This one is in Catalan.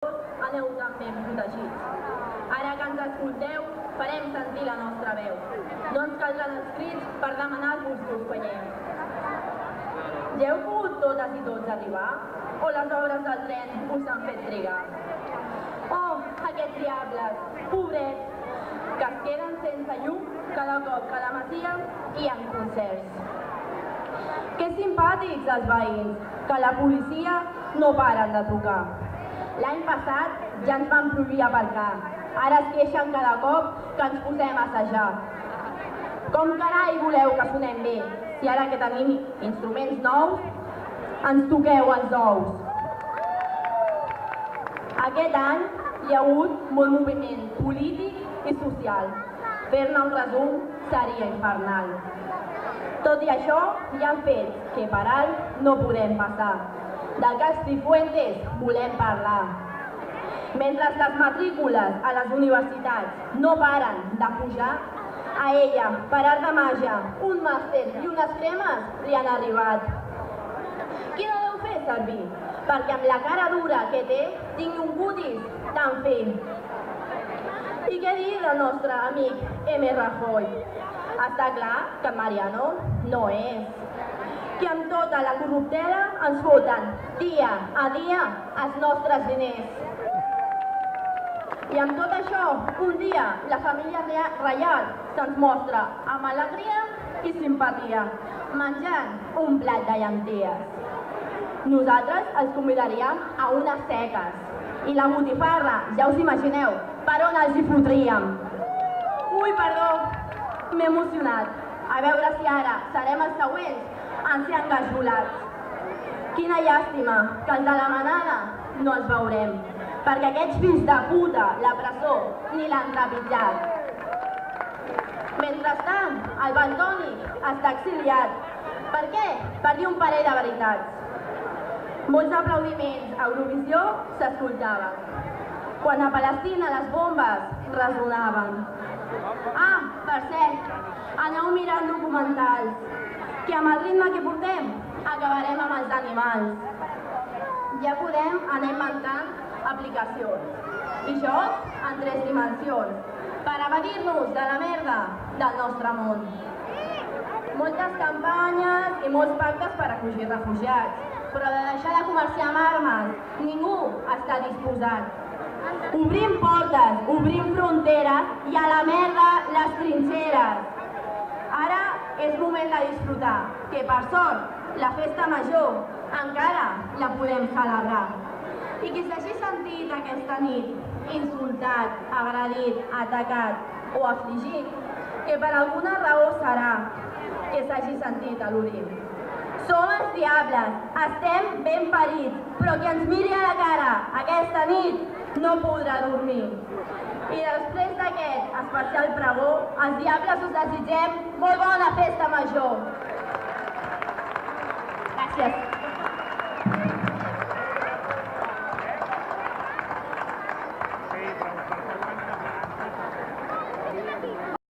aneu també protegits. Ara que ens escolteu, farem sentir la nostra veu. No ens caldran els crits per demanar-vos que us calleu. Ja heu pogut totes i tots arribar? O les obres del tren us han fet trigar? Oh, aquests diables, pobrets, que es queden sense llum cada cop que a la Masia hi ha concerts. Que simpàtics els veïns, que la policia no paren de trucar. L'any passat ja ens van prohibir aparcar, ara es queixen cada cop que ens posem a assajar. Com carai voleu que sonem bé, si ara que tenim instruments nous ens toqueu els ous? Aquest any hi ha hagut molt moviment polític i social. Fer-ne un resum seria infernal. Tot i això, hi ha fets que per alt no podem passar. Del cas Cifuentes volem parlar. Mentre les matrícules a les universitats no paren de pujar, a ella, per art de màgia, un màster i unes cremes li han arribat. Quina deu fer servir? Perquè amb la cara dura que té, tingui un cutis tan fi. I què dir del nostre amic M. Rajoy? Està clar que Mariano no és. Que amb tota la corruptela ens foten dia a dia els nostres diners. I amb tot això, un dia la família reial se'ns mostra amb alegria i simpatia, menjant un plat de llenties. Nosaltres els convidaríem a unes seques i la botifarra, ja us imagineu, per on els hi fotríem. Ui, perdó, m'he emocionat. A veure si ara serem els següents en ser engarjolats. Quina llàstima que els de la manada no els veurem, perquè aquests fills de puta la presó ni l'han trepitjat. Mentrestant, el Bentònic està exiliat. Per què? Per dir un parell de veritats. Molts aplaudiments a Eurovisió s'escoltaven, quan a Palestina les bombes ressonaven. Ah, per cert, aneu mirant documentals, que amb el ritme que portem acabarem amb els animals. Ja podem anar inventant aplicacions i jocs en 3 dimensions per evadir-nos de la merda del nostre món. Moltes campanyes i molts pactes per acollir refugiats, però de deixar de comerciar amb armes ningú està disposat. Obrim portes, obrim fronteres i a la merda les trinxeres. Ara és moment de disfrutar, que per sort la festa major encara la podem celebrar. I qui s'hagi sentit aquesta nit insultat, agredit, atacat o afligit, que per alguna raó serà que s'hagi sentit al·ludit. Som els diables, estem ben parits, però qui ens miri a la cara aquesta nit no podrà dormir. I després d'aquest especial pregó, els diables us desitgem molt bona festa major. Gràcies.